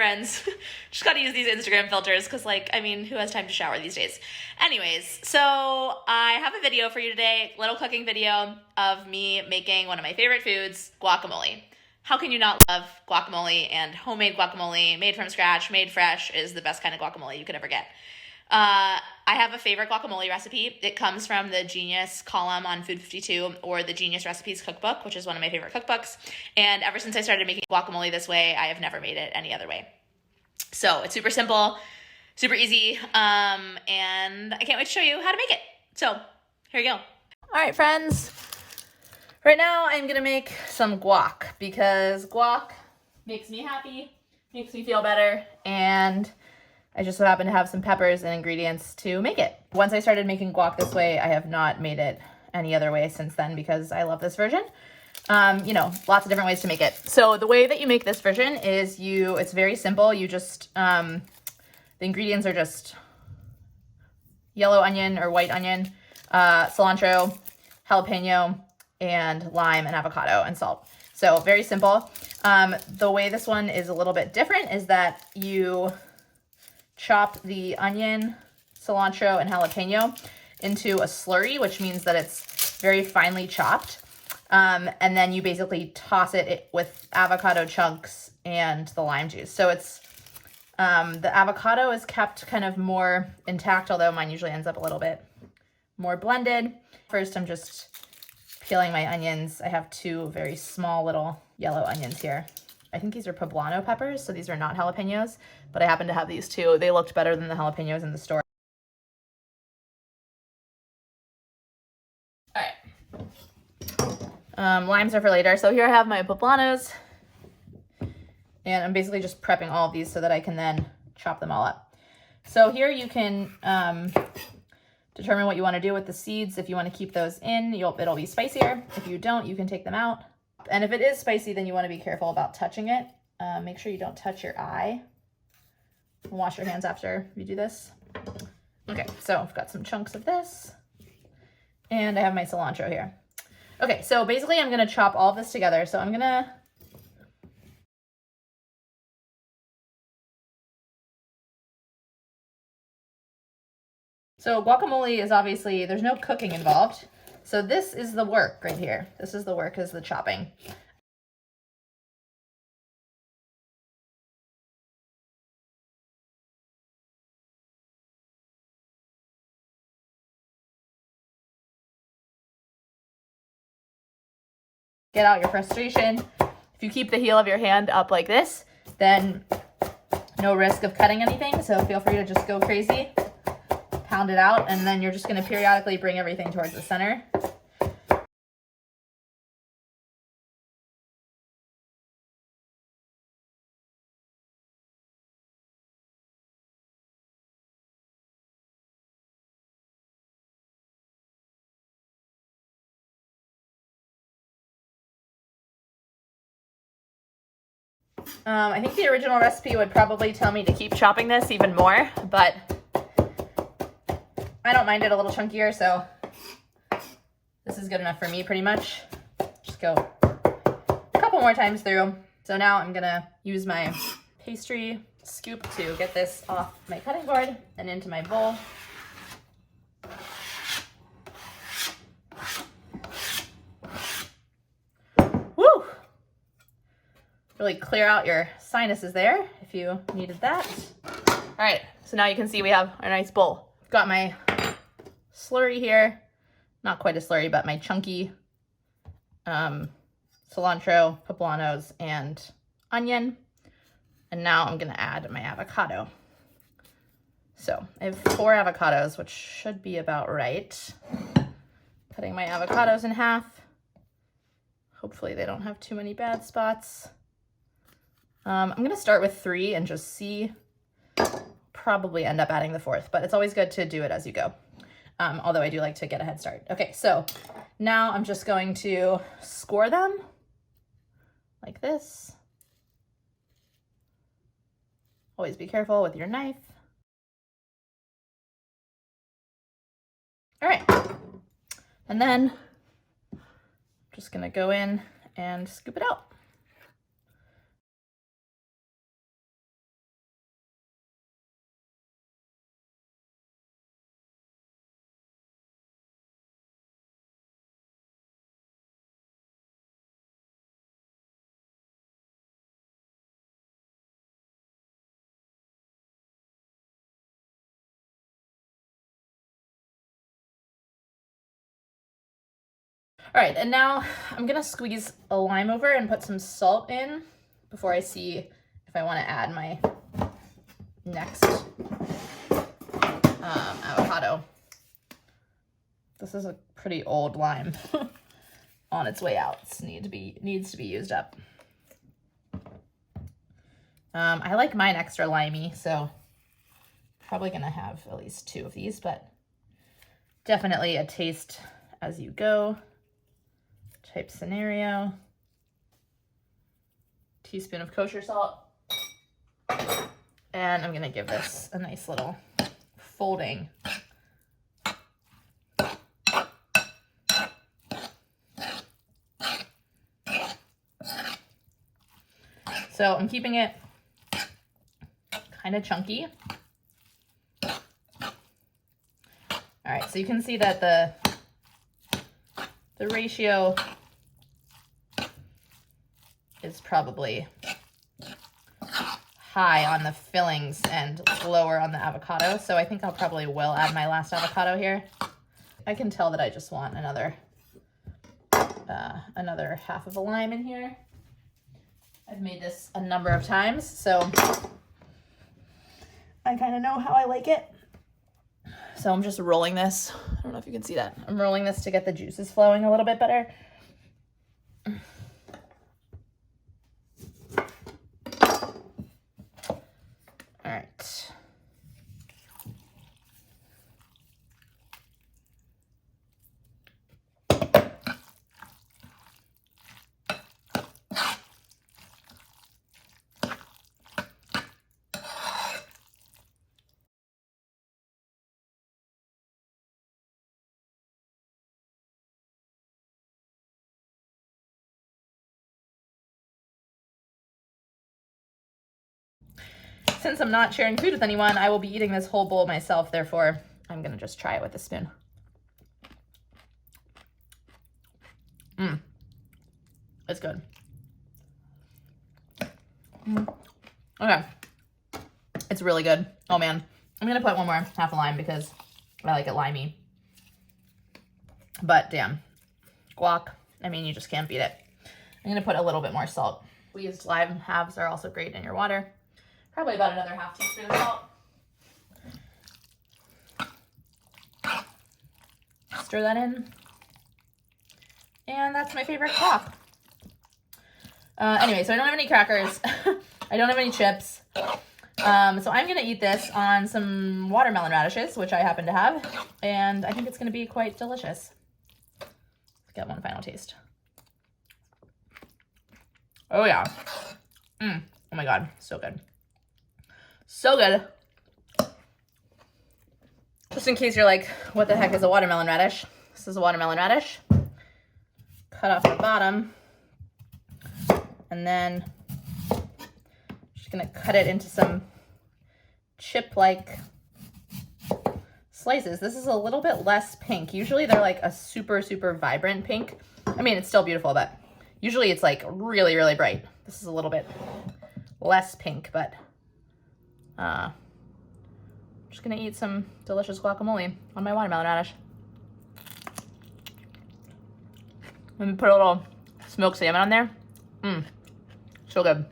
friends. Just gotta use these Instagram filters because, like, I mean, who has time to shower these days? Anyways, so I have a video for you today, little cooking video of me making one of my favorite foods, guacamole. How can you not love guacamole? And homemade guacamole, made from scratch, made fresh, is the best kind of guacamole you could ever get. I have a favorite guacamole recipe. It comes from the Genius column on Food 52 or the Genius Recipes cookbook, which is one of my favorite cookbooks. And ever since I started making guacamole this way, I have never made it any other way. So it's super simple, super easy, and I can't wait to show you how to make it. So here you go. All right, friends. Right now I'm gonna make some guac because guac makes me happy, makes me feel better, and I just so happen to have some peppers and ingredients to make it. Once I started making guac this way, I have not made it any other way since then because I love this version. You know, lots of different ways to make it. So the way that you make this version is it's very simple. You just, the ingredients are just yellow onion or white onion, cilantro, jalapeño, and lime and avocado and salt. So very simple. The way this one is a little bit different is that you chop the onion, cilantro, and jalapeno into a slurry, which means that it's very finely chopped. And then you basically toss it with avocado chunks and the lime juice. So it's, the avocado is kept kind of more intact, although mine usually ends up a little bit more blended. First, I'm just peeling my onions. I have two very small little yellow onions here. I think these are poblano peppers, so these are not jalapenos, but I happen to have these two. They looked better than the jalapenos in the store. All right. Limes are for later. So here I have my poblanos, and I'm basically just prepping all of these so that I can then chop them all up. So here you can determine what you want to do with the seeds. If you want to keep those in, it'll be spicier. If you don't, you can take them out. And if it is spicy, then you want to be careful about touching it. Make sure you don't touch your eye. Wash your hands after you do this. Okay, so I've got some chunks of this. And I have my cilantro here. Okay, so basically I'm going to chop all of this together. So I'm going to... So guacamole is obviously, there's no cooking involved. So this is the work right here. This is the work, is the chopping. Get out your frustration. If you keep the heel of your hand up like this, then no risk of cutting anything. So feel free to just go crazy, pound it out, and then you're just going to periodically bring everything towards the center. I think the original recipe would probably tell me to keep chopping this even more, but I don't mind it a little chunkier, so this is good enough for me pretty much. Just go a couple more times through. So now I'm gonna use my pastry scoop to get this off my cutting board and into my bowl. Woo! Really clear out your sinuses there if you needed that. All right, so now you can see we have our nice bowl. Got my slurry here. Not quite a slurry, but my chunky cilantro, poblanos, and onion. And now I'm gonna add my avocado. So I have 4 avocados, which should be about right. Cutting my avocados in half. Hopefully they don't have too many bad spots. I'm gonna start with 3 and just see. Probably end up adding the 4th, but it's always good to do it as you go. Although I do like to get a head start. Okay, so now I'm just going to score them like this. Always be careful with your knife. All right, and then I'm just gonna go in and scoop it out. All right, and now I'm gonna squeeze a lime over and put some salt in before I see if I want to add my next avocado. This is a pretty old lime on its way out. It needs to be used up. I like mine extra limey, so probably gonna have at least 2 of these, but definitely a taste as you go type scenario. Teaspoon of kosher salt. And I'm gonna give this a nice little folding. So I'm keeping it kind of chunky. All right, so you can see that the ratio is probably high on the fillings and lower on the avocado. So I think I'll probably will add my last avocado here. I can tell that I just want another half of a lime in here. I've made this a number of times, so I kind of know how I like it. So I'm just rolling this. I don't know if you can see that. I'm rolling this to get the juices flowing a little bit better. All right. Since I'm not sharing food with anyone, I will be eating this whole bowl myself. Therefore, I'm going to just try it with a spoon. It's good. Okay. It's really good. Oh, man. I'm going to put one more half a lime because I like it limey. But damn. Guac. I mean, you just can't beat it. I'm going to put a little bit more salt. Squeezed lime halves are also great in your water. Probably about another half teaspoon of salt. Stir that in. And that's my favorite guac. Anyway, so I don't have any crackers. I don't have any chips. So I'm going to eat this on some watermelon radishes, which I happen to have. And I think it's going to be quite delicious. Let's get one final taste. Oh, yeah. Oh, my God. So good. So good. Just in case you're like, what the heck is a watermelon radish? This is a watermelon radish. Cut off the bottom. And then just gonna cut it into some chip-like slices. This is a little bit less pink. Usually they're like a super, super vibrant pink. I mean, it's still beautiful, but usually it's like really, really bright. This is a little bit less pink, but just gonna eat some delicious guacamole on my watermelon radish. Let me put a little smoked salmon on there. So good.